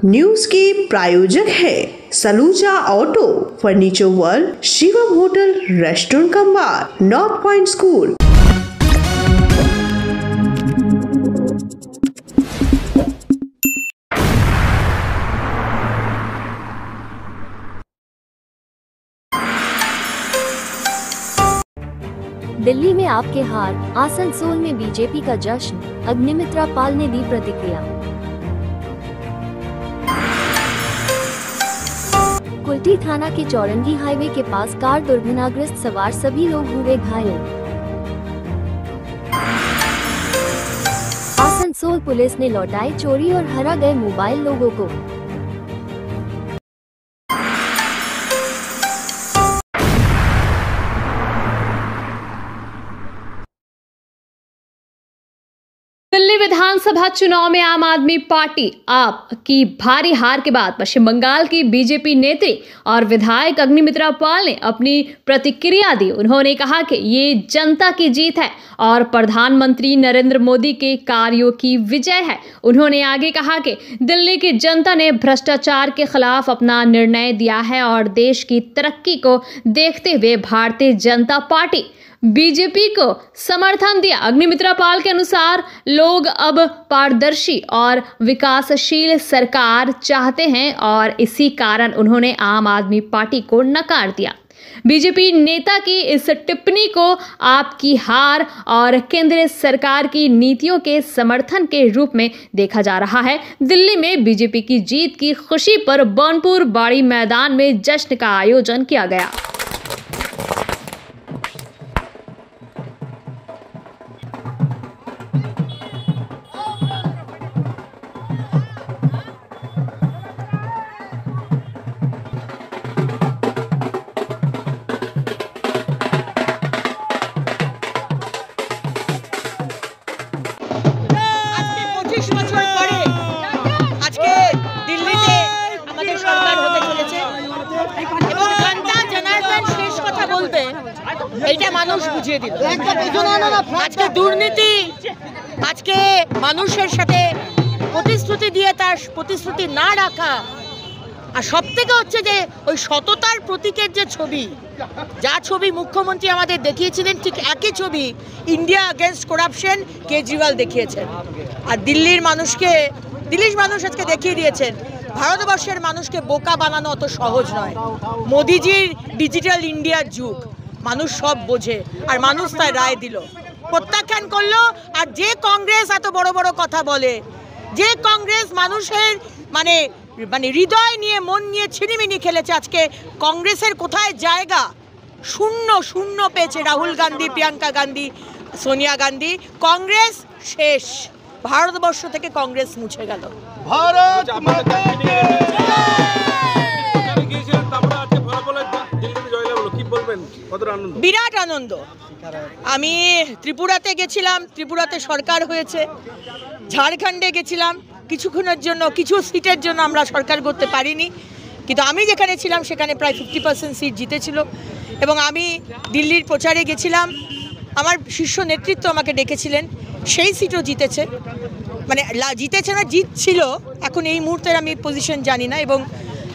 News के प्रायोजक है Saluja auto, furniture world, Shivam hotel, restaurant cum bar, north point school. Delhi में आपके हार, आसनसोल में बीजेपी का जश्न, अग्निमित्रा पाल ने दी प्रतिक्रिया। कुल्टी थाना के चौरंगी हाईवे के पास कार दुर्घटनाग्रस्त, सवार सभी लोग हुए घायल। आसनसोल पुलिस ने लौटाए चोरी और हरा गए मोबाइल लोगों को। दिल्ली विधानसभा चुनाव में आम आदमी पार्टी आप की भारी हार के बाद पश्चिम बंगाल की बीजेपी नेत्री और विधायक अग्निमित्रा पाल ने अपनी प्रतिक्रिया दी। उन्होंने कहा कि ये जनता की जीत है और प्रधानमंत्री नरेंद्र मोदी के कार्यों की विजय है। उन्होंने आगे कहा कि दिल्ली की जनता ने भ्रष्टाचार के खिलाफ अपना निर्णय दिया है और देश की तरक्की को देखते हुए भारतीय जनता पार्टी बीजेपी को समर्थन दिया। अग्निमित्रा पाल के अनुसार लोग अब पारदर्शी और विकासशील सरकार चाहते हैं और इसी कारण उन्होंने आम आदमी पार्टी को नकार दिया। बीजेपी नेता की इस टिप्पणी को आपकी हार और केंद्र सरकार की नीतियों के समर्थन के रूप में देखा जा रहा है। दिल्ली में बीजेपी की जीत की खुशी पर बनपुर बाड़ी मैदान में जश्न का आयोजन किया गया। এটা মানুষ বুঝিয়ে দিল। আজকে দুর্নীতি, আজকে মানুষের সাথে প্রতিশ্রুতি দিয়ে তার প্রতিশ্রুতি না রাখা, আর সব থেকে হচ্ছে যে ওই সততার প্রতীকের যে ছবি, যা ছবি মুখ্যমন্ত্রী আমাদের দেখিয়েছিলেন ঠিক একই ছবি ইন্ডিয়া এগেনস্ট করাপশন কেজরিওয়াল দেখিয়েছেন। আর দিল্লির মানুষ আজকে দেখিয়ে দিয়েছেন ভারতবর্ষের মানুষকে বোকা বানানো অত সহজ নয়। মোদিজির ডিজিটাল ইন্ডিয়ার যুগ, মানুষ সব বোঝে আর মানুষ তাই রায় দিল, প্রত্যাখ্যান করলো। আর যে কংগ্রেস এত বড় বড় কথা বলে, যে কংগ্রেস মানুষের মানে হৃদয় নিয়ে মন নিয়ে ছিনিমিনি খেলেছে, আজকে কংগ্রেসের কোথায় জায়গা? শূন্য পেয়েছে রাহুল গান্ধী, প্রিয়াঙ্কা গান্ধী, সোনিয়া গান্ধী। কংগ্রেস শেষ, ভারতবর্ষ থেকে কংগ্রেস মুছে গেল। বিরাট আনন্দ। আমি ত্রিপুরাতে গেছিলাম, ত্রিপুরাতে সরকার হয়েছে। ঝাড়খণ্ডে গেছিলাম কিছুক্ষণের জন্য, কিছু সিটের জন্য আমরা সরকার করতে পারিনি, কিন্তু আমি যেখানে ছিলাম সেখানে প্রায় 50% সিট জিতেছিল। এবং আমি দিল্লির প্রচারে গেছিলাম, আমার শীর্ষ নেতৃত্ব আমাকে ডেকেছিলেন, সেই সিটও জিতেছে। মানে জিতেছে না, জিতছিল, এখন এই মুহূর্তের আমি পজিশন জানি না। এবং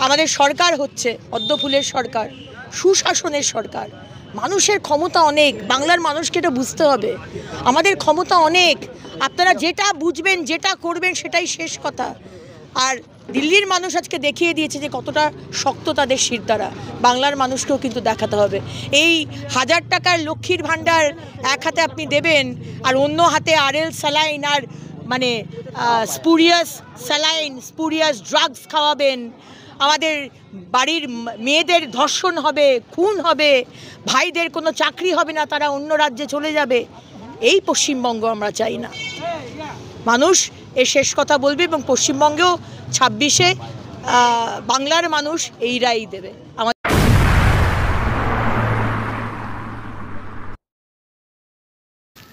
আমাদের সরকার হচ্ছে পদ্মফুলের সরকার, সুশাসনের সরকার। মানুষের ক্ষমতা অনেক, বাংলার মানুষকে এটা বুঝতে হবে, আমাদের ক্ষমতা অনেক। আপনারা যেটা বুঝবেন, যেটা করবেন সেটাই শেষ কথা। আর দিল্লির মানুষ আজকে দেখিয়ে দিয়েছে যে কতটা শক্ত তাদের শিরদাঁড়া। বাংলার মানুষকেও কিন্তু দেখাতে হবে। এই 1000 টাকার লক্ষ্মীর ভাণ্ডার এক হাতে আপনি দেবেন আর অন্য হাতে আরএল স্যালাইন আর মানে স্পুরিয়াস স্যালাইন, স্পুরিয়াস ড্রাগস খাওয়াবেন। আমাদের বাড়ির মেয়েদের ধর্ষণ হবে, খুন হবে, ভাইদের কোনো চাকরি হবে না, তারা অন্য রাজ্যে চলে যাবে। এই পশ্চিমবঙ্গ আমরা চাই না। মানুষ এর শেষ কথা বলবে এবং পশ্চিমবঙ্গেও 26-এ বাংলার মানুষ এই রায় দেবে।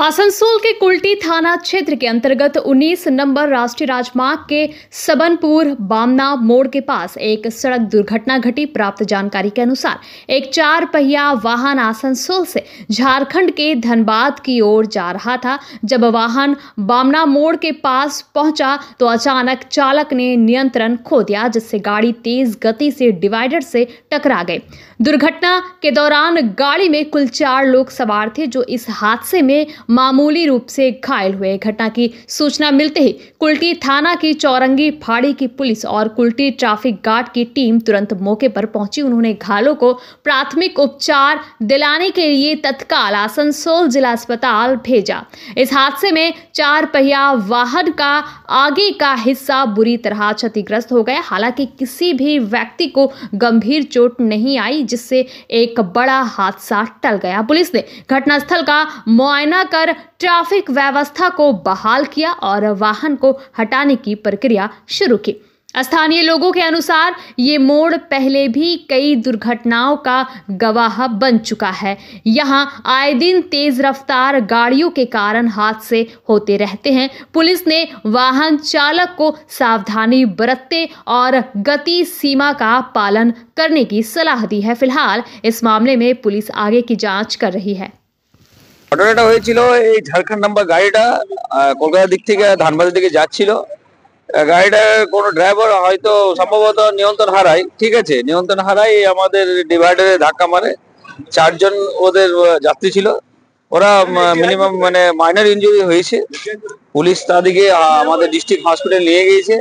आसनसोल के कुल्टी थाना क्षेत्र के अंतर्गत 19 नंबर राष्ट्रीय राजमार्ग के सबनपुर बामना मोड़ के पास एक सड़क दुर्घटना घटी। प्राप्त जानकारी के अनुसार एक 4 पहिया वाहन आसनसोल से झारखंड के धनबाद की ओर जा रहा था। जब वाहन बामना मोड़ के पास पहुंचा तो अचानक चालक ने नियंत्रण खो दिया, जिससे गाड़ी तेज गति से डिवाइडर से टकरा गई। दुर्घटना के दौरान गाड़ी में कुल 4 लोग सवार थे, जो इस हादसे में मामूली रूप से घायल हुए। घटना की सूचना मिलते ही कुल्टी थाना की चौरंगी फाड़ी की पुलिस और कुल्टी ट्रैफिक गार्ड की टीम तुरंत मौके पर पहुंची। उन्होंने घायलों को प्राथमिक उपचार दिलाने के लिए तत्काल आसनसोल जिला अस्पताल भेजा। इस हादसे में 4 पहिया वाहन का आगे का हिस्सा बुरी तरह क्षतिग्रस्त हो गया। हालांकि किसी भी व्यक्ति को गंभीर चोट नहीं आई, जिससे एक बड़ा हादसा टल गया। पुलिस ने घटनास्थल का मुआयना कर ट्रैफिक व्यवस्था को बहाल किया और वाहन को हटाने की प्रक्रिया शुरू की। स्थानीय लोगों के अनुसार ये मोड़ पहले भी कई दुर्घटनाओं का गवाह बन चुका है। यहाँ आए दिन तेज रफ्तार गाड़ियों के कारण हादसे होते रहते हैं। पुलिस ने वाहन चालक को सावधानी बरतते और गति सीमा का पालन करने की सलाह दी है। फिलहाल इस मामले में पुलिस आगे की जांच कर रही है। ঘটনাটা হয়েছিল এই ঝাড়খণ্ড নাম্বার গাড়িটা কলকাতার দিক থেকে ধানবাদের দিকে যাচ্ছিল। গাড়িটা কোনো ড্রাইভার হয়তো সম্ভবত নিয়ন্ত্রণ হারায়, ঠিক আছে, নিয়ন্ত্রণ হারায় আমাদের ডিভাইডারে ধাক্কা মারে। 4 জন ওদের যাত্রী ছিল, ওরা মিনিমাম মানে মাইনর ইনজুরি হয়েছে। পুলিশ তাদেরকে আমাদের ডিস্ট্রিক্ট হসপিটাল নিয়ে গিয়েছে।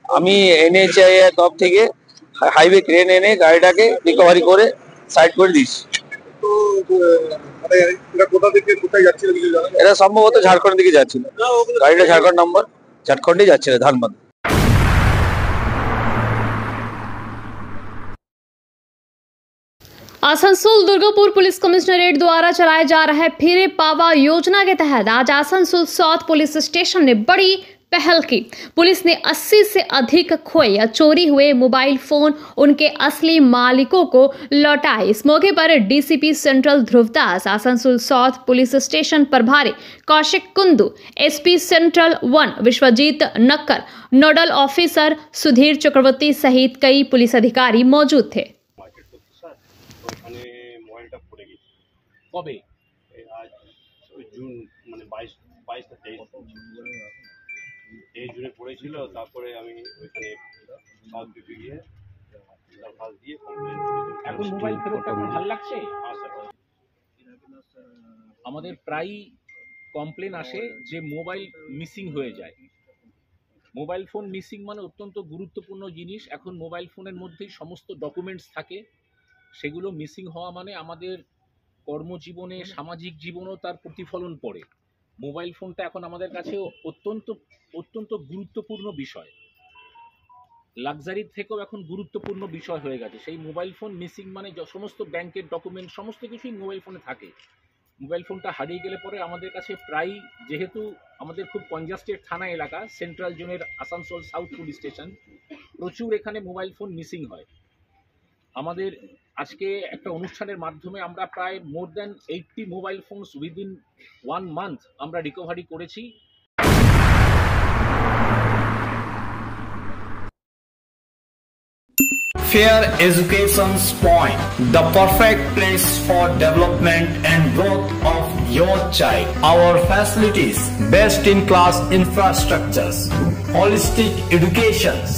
আমি NHAI এর তরফ থেকে হাইওয়ে ক্রেন এনে গাড়িটাকে রিকভারি করে সাইড করে দিয়েছি। এরা সম্ভবত ঝাড়খণ্ড দিকে যাচ্ছিল, গাড়িটা ঝাড়খণ্ড নাম্বার, ঝাড়খণ্ডে যাচ্ছিল ধানবাদ। आसनसोल दुर्गापुर पुलिस कमिश्नरेट द्वारा चलाए जा रहे फिरे पावा योजना के तहत आज आसनसोल साउथ पुलिस स्टेशन ने बड़ी पहल की। पुलिस ने 80 से अधिक खोए या चोरी हुए मोबाइल फोन उनके असली मालिकों को लौटाए। इस मौके पर DCP central Dhruvdas, Asansol south police station प्रभारी Kaushik Kundu, SP central 1 Biswajit Nakkar, nodal officer Sudhir Chakraborty सहित कई पुलिस अधिकारी मौजूद थे। কবে আজ জুন মানে 22 জুনে পড়েছিল। তারপরে আমি ওইখানে সাউথ পিপি গিয়ে দরখাস্ত দিয়ে কমপ্লেন করেছি। এখন মোবাইল ফেরতটা আপনার ভালো লাগছে? আমাদের প্রায় কমপ্লেন আসে যে মোবাইল মিসিং হয়ে যায়। মোবাইল ফোন মিসিং মানে অত্যন্ত গুরুত্বপূর্ণ জিনিস। এখন মোবাইল ফোনের মধ্যেই সমস্ত ডকুমেন্টস থাকে, সেগুলো মিসিং হওয়া মানে আমাদের কর্মজীবনে, সামাজিক জীবনেও তার প্রতিফলন পড়ে। মোবাইল ফোনটা এখন আমাদের কাছে অত্যন্ত গুরুত্বপূর্ণ বিষয়, লাক্সারির থেকেও এখন গুরুত্বপূর্ণ বিষয় হয়ে গেছে। সেই মোবাইল ফোন মিসিং মানে সমস্ত ব্যাংকের ডকুমেন্ট সমস্ত কিছুই মোবাইল ফোনে থাকে। মোবাইল ফোনটা হারিয়ে গেলে পরে আমাদের কাছে প্রায়, যেহেতু আমাদের খুব কনজাস্টেড থানা এলাকা, সেন্ট্রাল জোনের আসানসোল সাউথ পুলিশ স্টেশন, প্রচুর এখানে মোবাইল ফোন মিসিং হয়। আমাদের আজকে একটা অনুষ্ঠানের মাধ্যমে আমরা প্রায় more than 80 mobile phones within 1 month আমরা রিকভারি করেছি। Fair Education's Point, the perfect place for development and growth of your child. Our facilities, best-in-class infrastructures, holistic educations,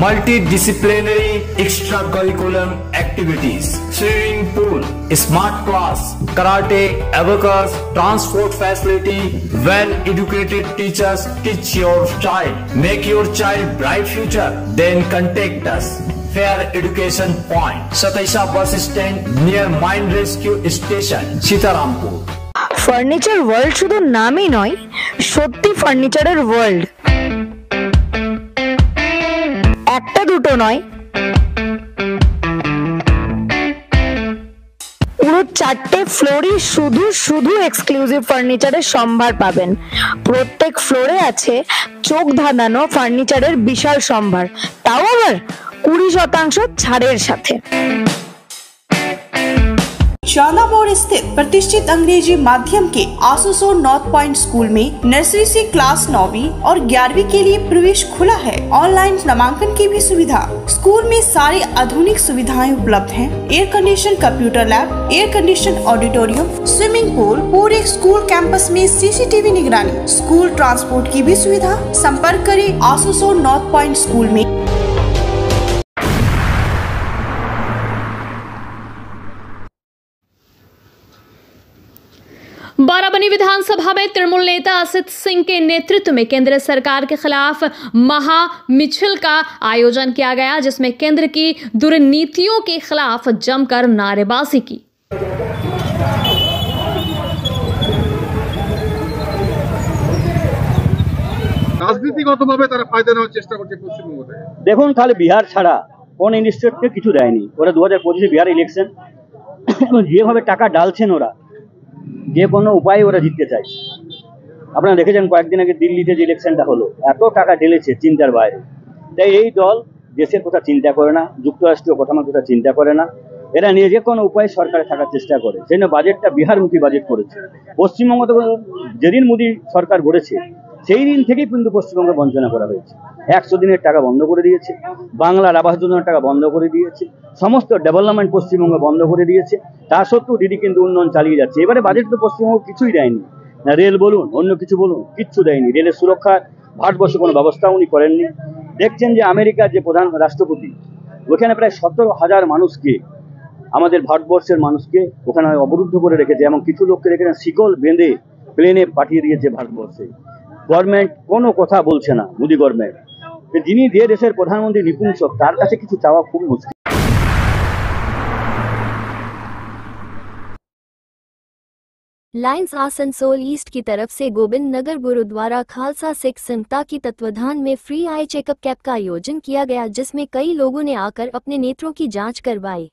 multidisciplinary extracurricular activities, swimming pool, smart class, karate, abacus, transport facility, well-educated teachers teach your child. Make your child bright future. Then contact us. Fair Education Point, Sataisha bus stand near Mine Rescue Station, Sitarampur. Furniture world শুধু নামই নয়, সত্যি ফার্নিচারের world. একটা দুটো নয়, পুরো 4টে ফ্লোরই শুধু এক্সক্লুসিভ ফার্নিচারের সম্ভার পাবেন। প্রত্যেক ফ্লোরে আছে চোখ ধাঁধানো ফার্নিচারের বিশাল সম্ভার, তাও আবার 20% ছাড়ের সাথে। चांदा मोड़ स्थित प्रतिष्ठित अंग्रेजी माध्यम के आसनसोल नॉर्थ पॉइंट स्कूल में नर्सरी से क्लास 9वीं और 11वीं के लिए प्रवेश खुला है। ऑनलाइन नामांकन की भी सुविधा। स्कूल में सारी आधुनिक सुविधाएं उपलब्ध हैं। Air condition computer lab, air condition auditorium, swimming pool, पूरे स्कूल कैंपस में सीसीटीवी निगरानी, स्कूल ट्रांसपोर्ट की भी सुविधा। संपर्क करें आसनसोल नॉर्थ पॉइंट स्कूल में। बाराबंकी विधानसभा में तृणमूल नेता असित सिंह के नेतृत्व में केंद्र सरकार के खिलाफ महामिছিল का आयोजन किया गया, जिसमें केंद्र की दुर्नीतियों के खिलाफ जमकर नारेबाजी की। রাজনীতিগতভাবে তারা ফায়দা নেওয়ার চেষ্টা করছে পশ্চিমবঙ্গে। দেখুন, খালি বিহার ছাড়া কোন ইনস্টিটিউটকে কিছু দেয়নি ওরা। 2025 বিহার ইলেকশন যেভাবে টাকা ডালছেন ওরা, যে কোনো উপায়ে ওরা জিততে চাইছে। আপনারা দেখেছেন কয়েকদিন আগে দিল্লিতে যে ইলেকশনটা হলো, এত টাকা ঢেলেছে চিন্তার বাইরে। তাই এই দল দেশের কথা চিন্তা করে না, যুক্তরাষ্ট্রীয় কাঠামোর কথা চিন্তা করে না, এরা নিয়ে যে কোনো উপায়ে সরকারে থাকার চেষ্টা করে। সেই জন্য বাজেটটা বিহারমুখী বাজেট করেছে। পশ্চিমবঙ্গ তো যেদিন মোদী সরকার গড়েছে সেই দিন থেকেই কিন্তু পশ্চিমবঙ্গে বঞ্চনা করা হয়েছে। 100 দিনের টাকা বন্ধ করে দিয়েছে, বাংলার আবাস যোজনার টাকা বন্ধ করে দিয়েছে, সমস্ত ডেভেলপমেন্ট পশ্চিমবঙ্গে বন্ধ করে দিয়েছে। তা সত্ত্বেও দিদি কিন্তু উন্নয়ন চালিয়ে যাচ্ছে। এবারে বাজেট তো পশ্চিমবঙ্গ কিছুই দেয়নি, না রেল বলুন অন্য কিছু বলুন, কিচ্ছু দেয়নি। রেলের সুরক্ষা ভারতবর্ষে কোনো ব্যবস্থা উনি করেননি। দেখছেন যে আমেরিকার যে প্রধান রাষ্ট্রপতি, ওখানে প্রায় 17,000 মানুষকে, আমাদের ভারতবর্ষের মানুষকে ওখানে অবরুদ্ধ করে রেখেছে, এবং কিছু লোককে রেখেছে শিকল বেঁধে প্লেনে পাঠিয়ে দিয়েছে ভারতবর্ষে। গভর্নমেন্ট কোনো কথা বলছে না, মোদী গভর্নমেন্ট। যিনি যে দেশের প্রধানমন্ত্রী নিপুংসক, তার কাছে কিছু চাওয়া খুব মুশকিল। लायंस आसनसोल ईस्ट की तरफ से गोविंद नगर गुरुद्वारा खालसा सिख संस्था की तत्वाधान में फ्री आई चेकअप कैंप का आयोजन किया गया, जिसमें कई लोगों ने आकर अपने नेत्रों की जांच करवाई।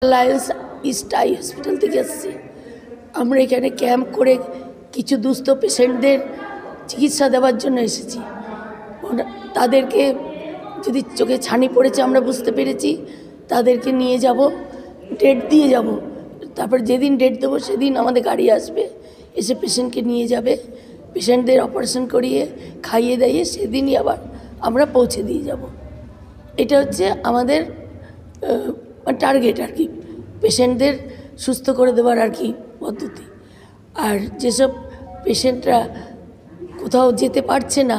लायंस ईस्ट आई हॉस्पिटल থেকে আসছি আমরা এখানে ক্যাম্প করে কিছু দুস্থ পেশেন্টদের চিকিৎসা দেওয়ার জন্য এসেছি। তাদেরকে যদি চোখে ছানি পড়েছে আমরা বুঝতে পেরেছি, তাদেরকে নিয়ে যাব, ডেট দিয়ে যাব। তারপর যেদিন ডেট দেবো সেদিন আমাদের গাড়ি আসবে, এসে পেশেন্টকে নিয়ে যাবে, পেশেন্টদের অপারেশন করিয়ে খাইয়ে দাইয়ে সেদিনই আবার আমরা পৌঁছে দিয়ে যাব। এটা হচ্ছে আমাদের টার্গেট আর কি, পেশেন্টদের সুস্থ করে দেওয়ার আর কি পদ্ধতি। আর যেসব পেশেন্টরা কোথাও যেতে পারছে না,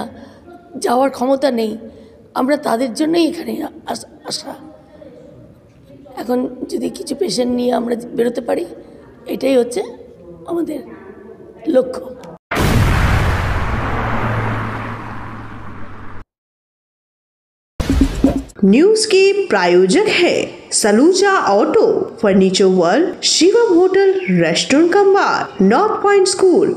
যাওয়ার ক্ষমতা নেই, আমরা তাদের জন্যই এখানে আসা। এখন যদি কিছু পেশেন্ট নিয়ে আমরা বেরোতে পারি, এটাই হচ্ছে আমাদের লক্ষ্য। न्यूज के प्रायोजक है Saluja auto, furniture world, Shivam hotel, restaurant cum bar, north point school.